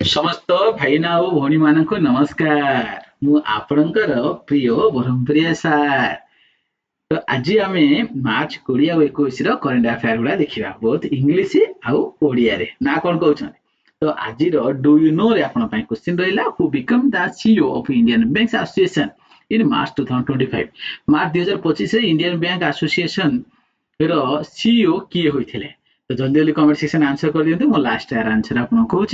समस्त भाईना और भौणी मान को नमस्कार। मु आपणकर प्रिय ब्रह्मप्रिया सार। तो आज आम मार्च 20 और 21 करेन्ट अफेयर गुड़ा देखा बोथ इंग्लीश आउ ओडिया रे ना कौन कहते। तो आज डू यू नो रे आपण क्वेश्चन रहा who become the CEO of Indian bank association in March 2025। March 2025 Indian bank association रो सीईओ किए होते। तो जल्दी जल्दी कमेंट सेक्शन आंसर कर दिंतु। मो लास्ट आंसर आपको कहूँ।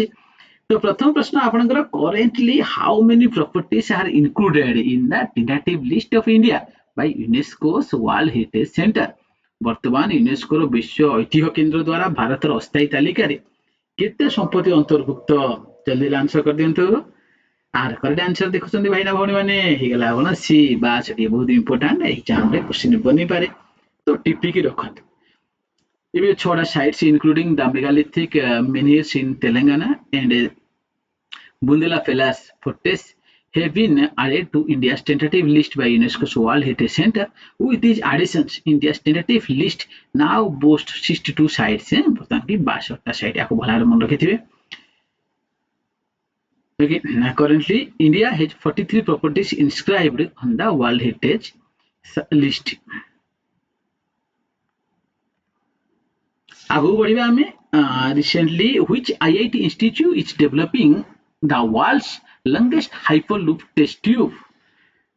तो प्रथम प्रश्न आपनकर currently how many properties are included in the tentative list of India by UNESCO's world heritage centre. वर्तमान यूनेस्को विश्व ऐतिह्य केंद्र द्वारा भारत अस्थायी तालिका रे केते संपत्ति अंतर्भुक्त। जल्दी आंसर कर दियंतु। आर करेक्ट आंसर देखुछंदी भाईना भौणी माने हे गला कोन सी बास ये बहुत इंपोर्टेंट एग्जाम रे क्वेश्चन बनी पारे। तो टिपी की रखंतु। ये छोड़ा sites including the megalithic menhirs in Telangana and Bundela Fellas fortress have been added to India's tentative list by UNESCO's World Heritage Center. With these additions, India's tentative list now boasts 62 sites. बर्तमान की 62 site आपको भला मन रखिथिबे। Okay, currently India has 43 properties inscribed on the World Heritage list. आगु बढ़िबा हमें recently which IIT institute is developing the world's longest hyperloop test tube.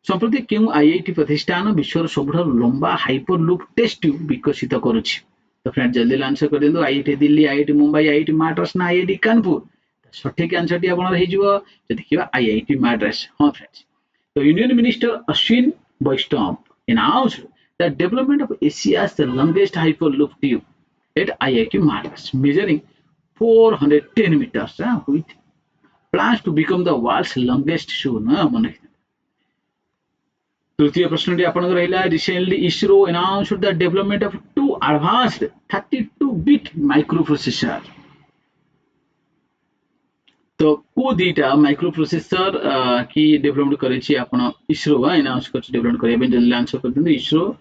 संप्रति क्यों आईआईटी प्रतिष्ठान विश्वर सबुठारु लंबा हाइपरलूप टेस्ट ट्यूब विकसित करुछि। तो फ्रेंड जल्दी आंसर कर दिंतु। IIT Delhi, IIT Mumbai, IIT Madras ना आईआईटी कानपुर। सठिक आंसर टी आपन रहिजिवो जे देखिबा आईआईटी माड्रास। हां फ्रेंड्स। तो union minister Ashwin Vaishnaw announced the development of Asia's longest hyperloop tube at IIT Madras, measuring 410 meters, with plans to become the world's longest soon. तृतीय प्रश्न रहा recently ISRO announced the development of two advanced 32-bit microprocessor. तो को दीटा microprocessor की development करेछि आपण ISRO announce करछि development करबे। जल्दी आंसर कर दिनु। इसरो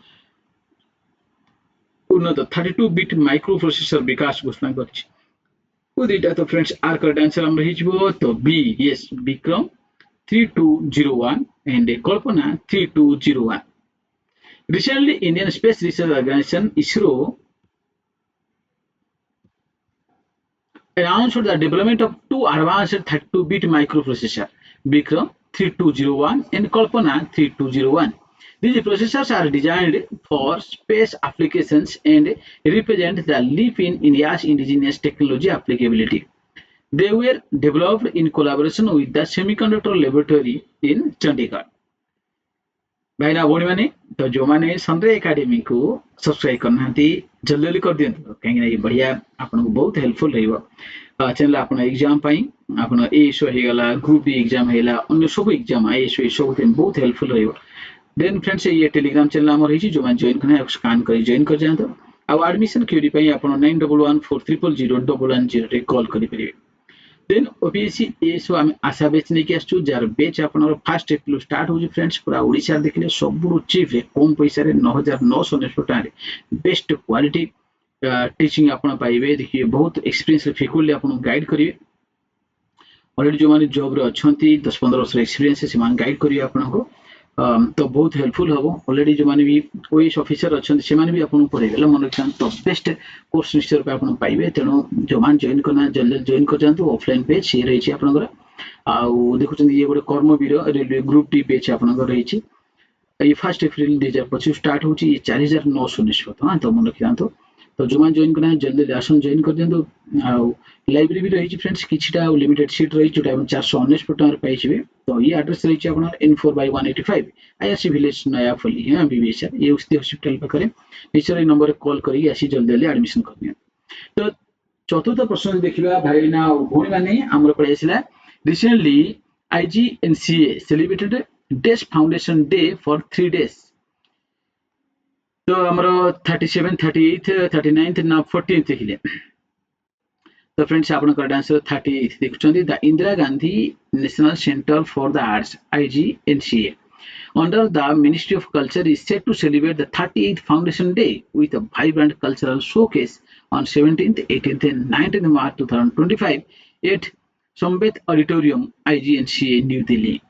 उन्नत 32-bit माइक्रोप्रोसेसर विकास घोषणा करछि को दीटा। तो फ्रेंड्स आर करेक्ट आंसर हम रहिजबो। तो B yes Vikram 3201 and Kalpana 3201. Recently, Indian Space Research Organization (ISRO) announced the development of two advanced 32-bit microprocessor, Vikram 3201 and Kalpana 3201. These processors are designed for space applications and represent the leap in India's indigenous technology applicability. They were developed in collaboration with the Semiconductor Laboratory in Chandigarh. भाईना भौणी मैंने तो जो मैंने Sanjay academy को subscribe करना जल्दी जल्दी कर दियंतु कहीं बढ़िया आपन को बहुत हेल्पफुल रहिबो। चैनल आपन एग्जाम पाई आपन एएसओ हे गला, ग्रुप डी एग्जाम हेला, अन्य सब एग्जाम आईएसओ सब बहुत हेल्पफुल रहिबो। देन फ्रेंड्स ये टेलीग्राम चैनल हमर हिची जो मैं जॉइन करना स्कैन कर जॉइन कर जांतो। आ एडमिशन क्वेरी पाई आपन 9114000110 रे कॉल करि परिबे। देन ओपीएससी एसो आम आशा बेच नहीं आसु जार बेच आप फास्ट एप्रिल स्टार्ट हो फ्रेंड्स। पूरा ओडिशा देखले सब चीप रे कम पैसा रे 9999 टका रे बेस्ट क्वालिटी टीचिंग आपन पाइबे। देखिए बहुत एक्सपीरियंस फैकल्टी आपन गाइड करिवे। ऑलरेडी जो माने जॉब रे अछंती 10-15 वर्ष एक्सपीरियंस से मान गाइड करिवे आपन को। तो बहुत हेल्पफुल हम। ऑलरेडी जो माने भी ओएस ऑफिसर अच्छे से भी आपको पढ़ेगा मन रखा। तो बेस्ट कोर्स निश्चय रूप आप पाइबे। तेणु जो मान जॉइन करना जल्दी जॉइन कर जातु। ऑफलाइन पेज ये रही आपनकर आउ देखुं ये गोटे कर्मवीर रेलवे ग्रुप डी पेज आपनकर रही। ये 1 एप्रिल 2025 स्टार्ट हो 4999। हाँ तो मन रखी था। तो जो मान जॉइन करना जल्दी आसन जॉइन कर दिंतु। लाइब्रेरी भी रही फ्रेंड्स किछटा लिमिटेड सीट रही जोटा 419 टका पाइबे। तो ये एड्रेस रही आपन N4/185 आईआरसी विलेज नयापल्ली बीबीएसआर ये उस्ती हॉस्पिटल पाखरे निश्चय नंबर कॉल करी आसी जल्दी जल्दी एडमिशन कर दिया। तो चतुर्थ प्रश्न देखिबा भाईना भौणी माने हमर पळे आसिला रिसेंटली IGNCA सेलिब्रेटेड डेस्ट फाउंडेशन डे फॉर 3 days। तो हमर 37 38 39 ना 14 देखिले। तो फ्रेंड्स आपन करेक्ट आंसर 38 देखुछंदी। The Indira Gandhi national centre for the arts IGNCA under the Ministry of Culture is set to celebrate the 38th Foundation Day with a vibrant cultural showcase on 17th, 18th and 19th March 2025 at Samvet auditorium IGNCA New Delhi.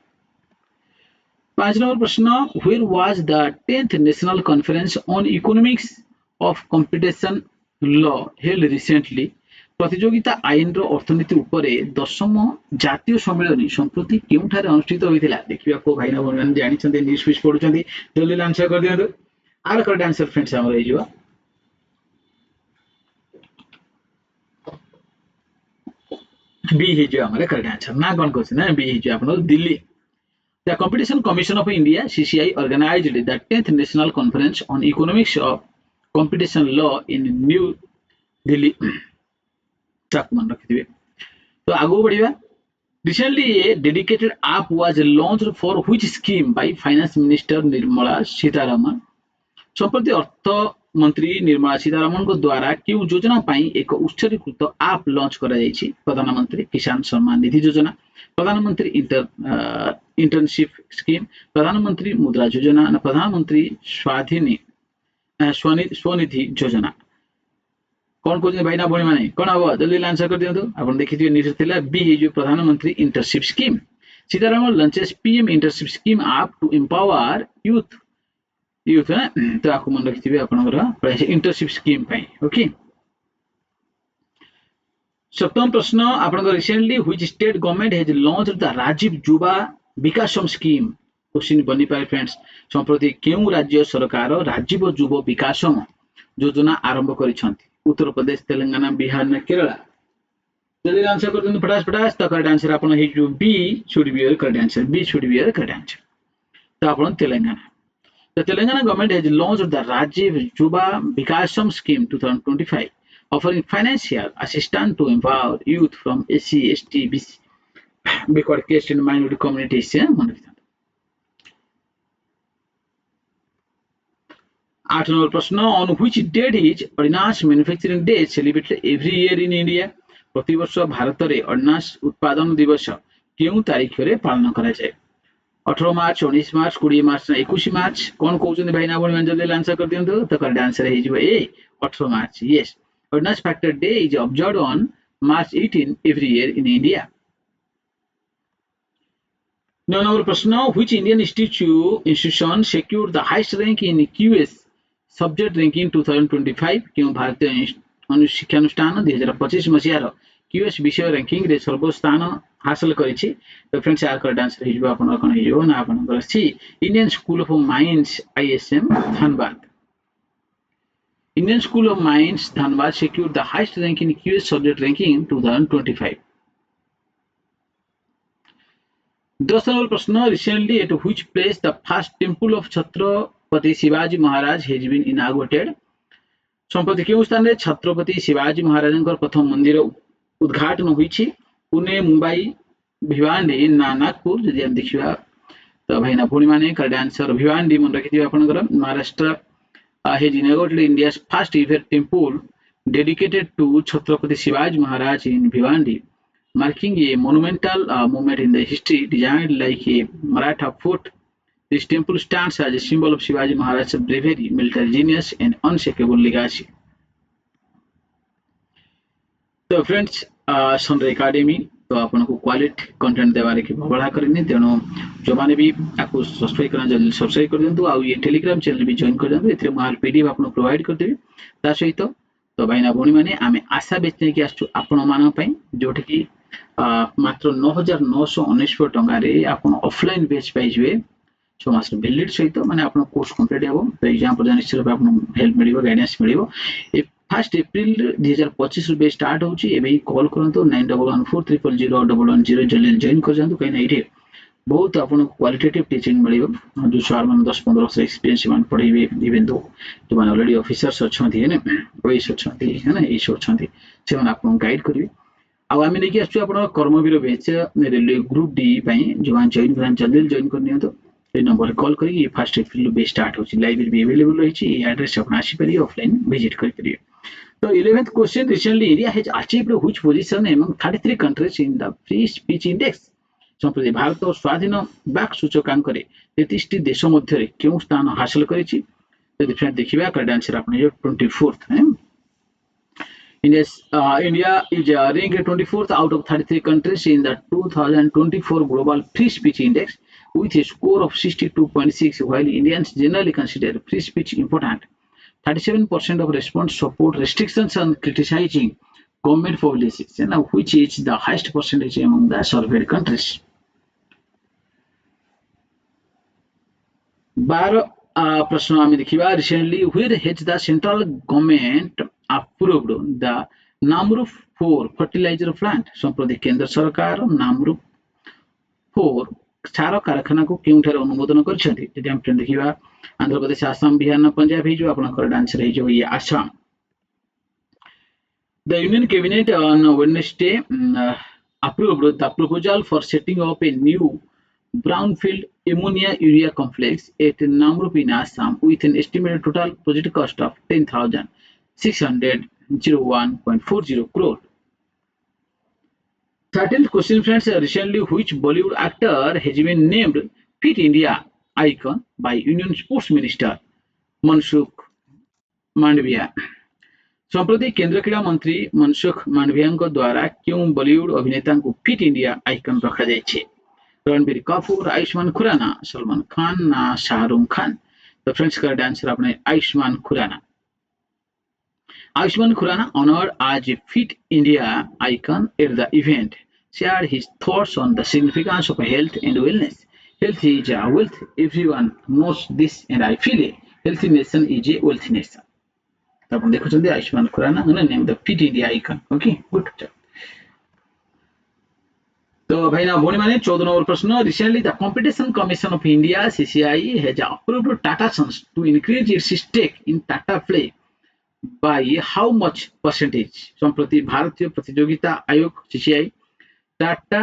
5 number प्रश्न, where was the 10th national conference on economics of competition law held recently. प्रतियोगिता आईन रो अर्थनीति उपरे 10ମ जातीय सम्मेलन संप्रति केउठारे अनुष्ठित होइथिला। देखिबा को भाई ना बहन जानि छथि, न्यूज पेज पढुछथि, जल्दी आंसर कर दियंतु। आर करेक्ट आंसर फ्रेंड्स हमर हे जिवो बी हे जिवो हमर करेक्ट आंसर। ना कोन क्वेश्चन है बी हे जिवो आपन Delhi. The Competition Commission of India (CCI) organized the 10th National Conference on Economics of Competition Law in New Delhi. तो आगो बढ़िया। Recently, a dedicated app was launched for which scheme by Finance Minister Nirmala Sitharaman. संप्रति अर्थ मंत्री निर्मला सीतारमण को द्वारा क्यों योजना पाई एक उत्सर्गीकृत आप लॉन्च करा जायछि। प्रधानमंत्री किसान सम्मान निधि योजना, प्रधानमंत्री इंटर्नशिप स्कीम, प्रधानमंत्री मुद्रा योजना, प्रधानमंत्री स्वनिधि योजना। कौन कहते भाई ना भणी माने कौन हम जल्दी आंसर कर दियंतु। आपण देखिथिबे न्यूज थिला बी हे जो प्रधानमंत्री internship scheme. Sitharaman launches PM internship scheme app to empower youth है तो आपको मन रखिथिबे आपनकर इंटर्नशिप स्कीम पाई। ओके, 7म प्रश्न आपनकर recently which state government has launched the Rajiv Yuva Vikasam scheme. Question बनी पारे फ्रेंड्स, संप्रति केउ राज्य सरकार राजीव युवा विकासम योजना आरंभ करिसंती। उत्तर प्रदेश, तेलंगाना, बिहार ना केरला। जल्दी आंसर कर देनु फटास फटास। तो करेक्ट आंसर आपन हे जो B should be your correct answer. B should be your correct answer. तो आपन Telangana. The Telangana government has launched the Rajiv Yuva Vikasam Scheme 2025, offering financial assistance to empower youth from SC, ST, BC, backward caste and minority communities. 8 number प्रश्न, on which date is Ordnance Manufacturing Day celebrated every year in India? प्रति वर्ष भारत रे ordnance उत्पादन दिवस केउ तारीख रे पालन करा जाय। 18 मार्च, 19 मार्च, 20 मार्च ना 21 मार्च। कौन कहउछन भाई ना बणी मान जल्दी आंसर कर दियंतु। तो करेक्ट आंसर हे जिवो ए 18 March. Yes, Ordnance Factor Day is observed on March 18 every year in India. 9 number प्रश्न, which Indian institution secured the highest rank in QS subject ranking 2025? क्यों भारतीय शिक्षानुष्ठान 2025 मसीहार QS विषय रैंकिंग रे सर्वस्थान हासिल करिछि। तो फ्रेंड्स यार करेक्ट आंसर हे जिवो आपन कोन हे जिवो ना आपन सी Indian School of Mines ISM Dhanbad. Indian School of Mines Dhanbad secured the highest rank in QS subject ranking in 2025. 10 number प्रश्न, recently at which place the first temple of Chhatrapati Shivaji Maharaj has been inaugurated? संप्रति केउ स्थान रे छत्रपति शिवाजी महाराजंकर प्रथम मंदिर उद्घाटन होईछि। पुणे, मुंबई, भिवांडी ना नागपुर। जदि हम देखिबा तो भाई ना भूणी माने करेक्ट आंसर भिवांडी मन रखिथिबा आपनकर। Maharashtra has inaugurated India's first ever temple dedicated to Chhatrapati Shivaji Maharaj in Bhiwandi, marking a monumental moment in the history. Designed like a Maratha fort, this temple stands as a symbol of Shivaji Maharaj's bravery, military genius, and unshakable legacy. तो friends सनरे academy तो आपको quality content देवारे की बड़ा करनी, तेणु जो माने भी आपको सब्सक्राइब करना जल्दी सब्सक्राइब कर दियंतु। आ ये टेलीग्राम चैनल भी जॉइन कर दियंतु। एथरे मार पीडीएफ आपको प्रोवाइड कर देबी। ता सहित तो भाईना भणी माने आमे आशा बेचने की आछू आपण मान पई, जोठी की मात्र 9999 टंका रे आपण ऑफलाइन बैच पाई जिवे 6 मास वैलिड सहित माने आपण कोर्स कंप्लीट हेबो। तो एग्जाम पर निश्चित रूप आपण हेल्प मिलिबो, गाइडेंस मिलिबो। 1 एप्रिल 2025 रू बैच स्टार्ट होची। एबे कॉल करंतु 9114000110 जल्दी जॉइन कर जानतु। कहीं नहीं रे बहुत आपन क्वालिटेटिव टीचिंग मिलिबो। जो सर मन 10-15 वर्ष एक्सपीरियंस मान पढाइबे, इवन दो जो मान ऑलरेडी ऑफिसर्स अछंती है ना, ओइस अछंती है ना, इस अछंती से मन आपन गाइड करिवे। आ आमे नेकी आछू आपन कर्मवीर बैच रेलवे ग्रुप डी पई जो मान जॉइन करन जल्दी जॉइन कर नियंतु। ए नंबर कॉल करी 1 एप्रिल बैच स्टार्ट होची। लाइव भी अवेलेबल रहिछि। ए एड्रेस आपन आसी परिए, ऑफलाइन विजिट करि परिए। So 11th question, recently India has achieved which position among 33 countries in the free speech index? संप्रति भारत स्वाधीन वाक सूचकांक रे 33 टी देश मध्य रे केउ स्थान हासिल करिछि। तो फ्रेंड देखिबा करेक्ट आंसर आपन 24th है। India is ranked 24th out of 33 countries in the 2024 Global Free Speech Index with a score of 62.6. While Indians generally consider free speech important, 37% of respondents support restrictions on criticizing government policies, which is the highest percentage among the surveyed countries. 12 प्रश्न आम देखा recently where has the central government approved the Namrup 4 fertiliser plant संप्रति केंद्र सरकार नामरूप 4 सार कारखाना को केउठारे अनुमोदन करछन्ती जदि हम फ्रेंड देखिबा आंध्र प्रदेश आसाम बिहार पंजाब हे जो आपनकर आंसर हे जो ये Assam. The Union Cabinet on Wednesday approved the proposal for setting up a new brownfield ammonia urea complex at Namrup in Assam with an estimated total project cost of 10,601.40 crore. 13th question, friends. Recently, which Bollywood actor has been named Fit India icon by Union Sports Minister Mansukh Mandavia? संप्रति केंद्र क्रीड़ा मंत्री मनसुख मांडविया द्वारा क्यों बॉलीवुड अभिनेता को fit India icon रखा जाए? रणबीर कपूर, आयुष्मान खुराना, सलमान खान ना शाहरुख खान? तो फ्रेंड्स करेक्ट आंसर अपने Ayushman Khurana. Ayushmann Khurrana, honored as a Fit India icon at the event, shared his thoughts on the significance of health and wellness. Health is a wealth. Everyone knows this, and I feel a healthy nation is a wealthy nation. तो अपन देखो चलते Ayushmann Khurrana name the fit India icon. Okay good. तो भाई ना बोनी माने 14 number प्रश्न. Recently the competition commission of India CCI has approved Tata sons to increase its stake in Tata play by how much percentage? संप्रति भारतीय प्रतियोगिता आयोग सीसीआई टाटा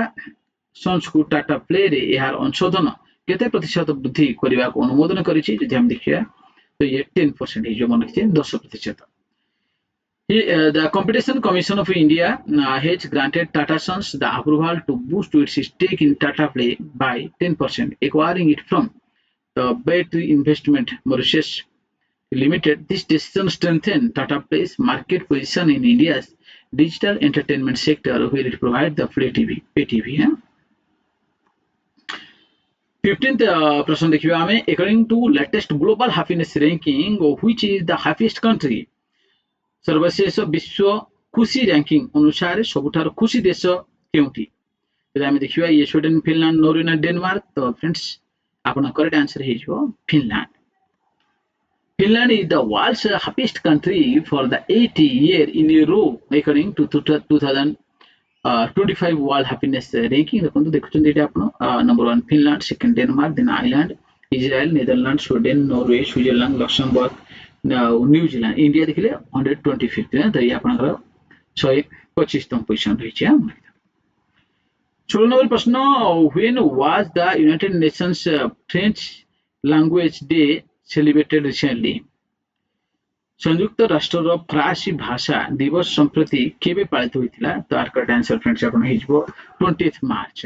सन्स को टाटा प्ले रे यार अंशोधन केते प्रतिशत वृद्धि करबा को अनुमोदन करिछि जदि हम देखिया तो ये 10% जो मन रखिए 10%. The Competition Commission of India has granted Tata Sons the approval to boost its stake in Tata Play by 10%, acquiring it from the Battery Investment Mauritius Limited. This decision strengthened Tata Play's market position in India's digital entertainment sector, where it provides the Play TV, Pay TV. 15th प्रश्न देखिए हमें. According to latest global happiness ranking, which is the happiest country? सर्वशेष विश्व खुशी ranking अनुसार सबुठार खुशी देश केउटी? तो आम देखिए ये स्वीडेन, फिनलैंड, नॉर्वे ना डेनमार्क? तो फ्रेंड्स आपन करेक्ट आंसर हे जो Finland. Finland is the world's happiest country for the 8th year in a row according to 2025 World Happiness Ranking. देखुछन एटा आपन number 1 Finland, second Denmark, then Ireland, Israel, Netherland, Sweden, Norway, Switzerland, Luxembourg, New Zealand. India देखले 125th तो ये आपनकर 125तम position रही छै. 16 number प्रश्न. When was the United Nations French Language Day celebrated recently? संयुक्त राष्ट्र फ्रांसी भाषा दिवस संप्रति केबे पालित होइतिला? तो आर करेक्ट आंसर फ्रेंड्स अपन हिजबो 20th March.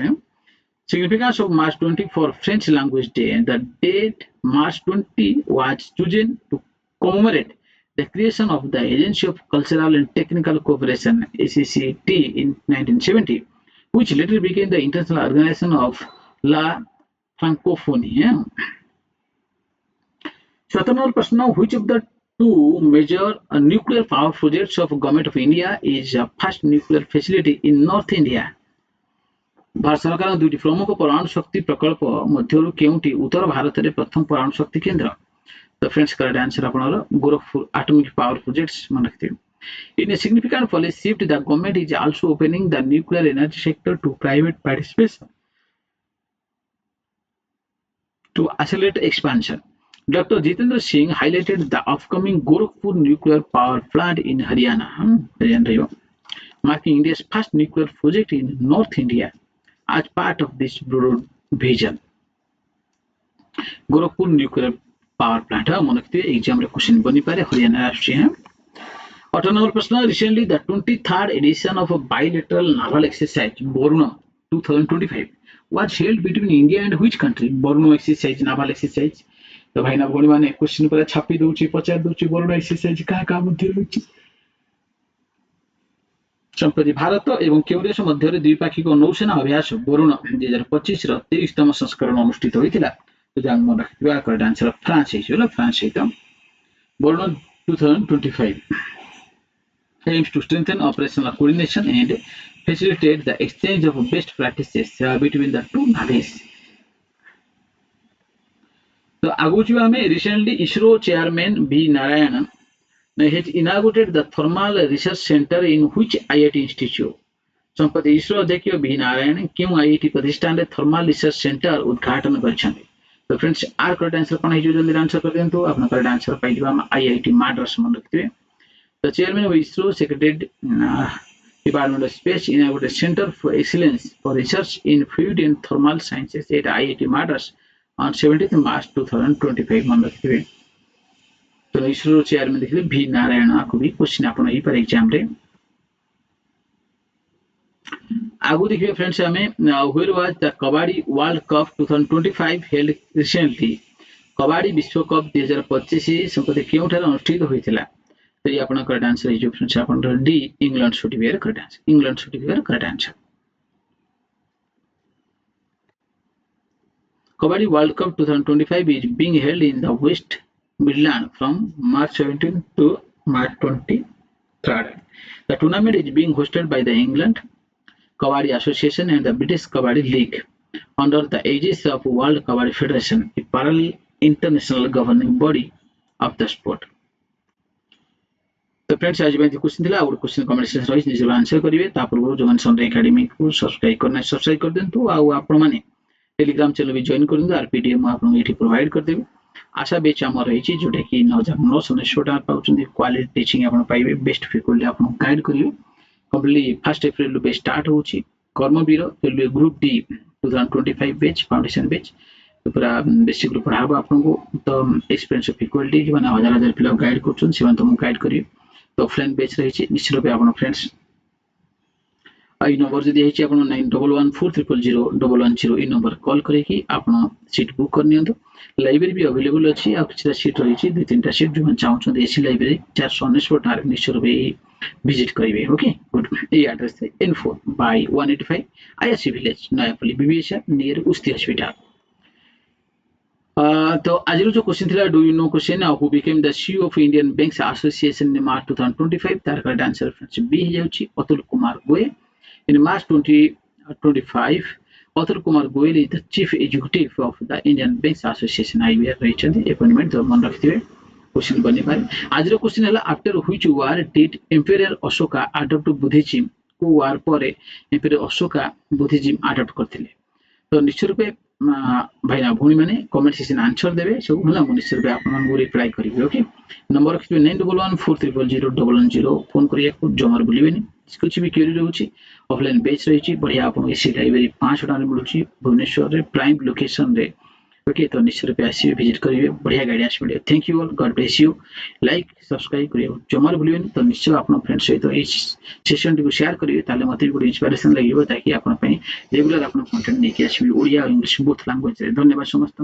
Significance of March 20 for French Language Day. The date March 20 was chosen to commemorate the creation of the Agency of Cultural and Technical Cooperation (ACCT) in 1970, which later became the International Organization of La Francophonie. 17 प्रश्न. Which of the two major nuclear power projects of Government of India is a first nuclear facility in North India? Bharat सरकार दुईटी प्रमुख परमाणु शक्ति प्रकल्प मध्यरु केउटी उत्तर भारत रे प्रथम परमाणु शक्ति केंद्र? तो फ्रेंड्स करेक्ट आंसर आपनर गोरखपुर एटॉमिक पावर प्रोजेक्ट्स मन रखते. In a significant policy shift, the government is also opening the nuclear energy sector to private participation to accelerate expansion. Dr. Jitendra Singh highlighted the upcoming Gorakhpur nuclear power plant in Haryana, marking India's first nuclear project in North India as part of this broad vision. Gorakhpur nuclear power plant मन रखते exam रे question बनी पारे हरियाणा राष्ट्रीय. 18 number प्रश्न. Recently, the 23rd edition of a bilateral naval exercise Borno 2025 was held between India and which country? Borno exercise naval exercise. तो भाई ना बोली माने क्वेश्चन पर छापी दउची पचार दउची बोर्ड एक्सरसाइज का मध्य रहउची. संप्रति भारत एवं केउ देश मध्य द्विपाक्षिक नौसेना अभ्यास वरुण 2025 23तम संस्करण अनुष्ठित होता है। मन रखा करेक्ट आंसर फ्रांस फ्रांस सहित Varun 2025 aims to strengthen operational coordination and facilitate the exchange of best practices between the two navies. तो आगु जी आम recently ISRO chairman V Narayan has inaugurated the Thermal Research Center in which IIT institute. संप्रति इसरो अध्यक्ष B Narayan क्यों IIT प्रतिष्ठान रे thermal research centre उद्घाटन करछन्ते। तो फ्रेंड्स आर करेक्ट आंसर कोन हिजो जल्दी आंसर कर देंतु आपन करेक्ट आंसर पाइ दिबा हम आईआईटी मद्रास मन रखिबे। The chairman of ISRO secretary department of space inaugurated Center for Excellence for Research in Fluid and Thermal Sciences at IIT Madras on 17th March 2025 मन रखिबे। तो इसरो चेयरमैन देखिले भी नारायण आपको भी क्वेश्चन आपन ई पर एग्जाम रे आगु देखिए फ्रेंड्स हमें where was the kabaddi world cup 2025 held recently. Kabaddi विश्व कप 2025 संप्रति केउठार अनुष्ठित होइतिला। तो ये आपन करेक्ट आंसर है जो फ्रेंड्स आपन D England should be correct answer. England should be correct answer. Kabaddi world cup 2025 is being held in the West Midland from March 17 to March 23rd. The tournament is being hosted by the England Kabaddi Association and the British Kabaddi League under the aegis of World Kabaddi Federation, a parallel international governing body of the sport. तो friends आज question थिला और question comment section रही निजे answer करिवे ता पूर्व जो सन एकेडमी को सब्सक्राइब करना सब्सक्राइब कर देंतु आ आपण माने टेलीग्राम चैनल भी जॉइन करंतु आर पीडीएफ म आपन एठी प्रोवाइड कर देबे। आशा बेच आम रही जोटा कि 9,999 टाका पाउछन क्वालिटी टीचिंग आपन पाइबे बेस्ट फैकल्टी आपन गाइड करिवे। कंप्लीटली 1 अप्रैल पे स्टार्ट होची Karmaveer railway group D 2025 batch foundation batch पूरा बेसिक पढ़ाबो आपन को। तो एक्सपीरियंस फैकल्टी जो माने हजार हजार पिला गाइड करछन सेमान तुम गाइड करिवे। तो ऑफलाइन बैच रही निश्चित रूप आपन फ्रेंड्स आई नंबर जदी हेची आपन 9114000110 ई नंबर कॉल करे कि आपन सीट बुक कर नियंतु। लाइब्रेरी भी अवेलेबल अछि आ किछटा सीट रही दुई तीनटा सीट जो चाहछन एसी लाइब्रेरी 419 टार निश्चित रूप विजिट करिवे। ओके गुड ए एड्रेस है N4/185 ISC village Nayapalli BBS near उस्ती हॉस्पिटल। तो आज जो क्वेश्चन थिला do you know question who became the CEO of Indian Banks Association in March 2025 तार करेक्ट आंसर फ्रेंड्स बी हे जाउची Atul Kumar Goyal. In March 2025 Atul Kumar Goyal is the chief executive of the Indian Banks Association IBR रहिछन्ती appointment तो मन रखिथिबे question बनि पारे। आज रो क्वेश्चन हला after which war did emperor Ashoka adopt Buddhism को वार परे एम्परर अशोका बुद्धिज्म अडॉप्ट करथिले। तो निश्चित रूपे भाई भूणी मैंने कमेंट सेक्शन आंसर देवे सब है निश्चित रूप आपको रिप्लाई करेंगे। ओके नंबर रखिए 9114000110 फोन करिया जमार भूलें। कुछ भी क्वेरी रोचे ऑफलाइन बैच रही बढ़िया आपको एसी लाइब्रेरी 500 टाइम मिलूँ भुवनेश्वर प्राइम लोकेशन रे। ओके तो निश्चित रूप आसवे विजिट करेंगे बढ़िया गाइडेंस मिले। Thank you all God bless you like subscribe करिए जमार भूलें। तो निश्चय आप फ्रेंड्स सहित सेशन टी शेयर करेंगे मत गोटे इंस्पिरेशन लगे ताकि आप रेगुलर आप कंटेंट नहीं आसवे ओडिया और इंग्लिश बोथ लैंग्वेज। धन्यवाद समस्त।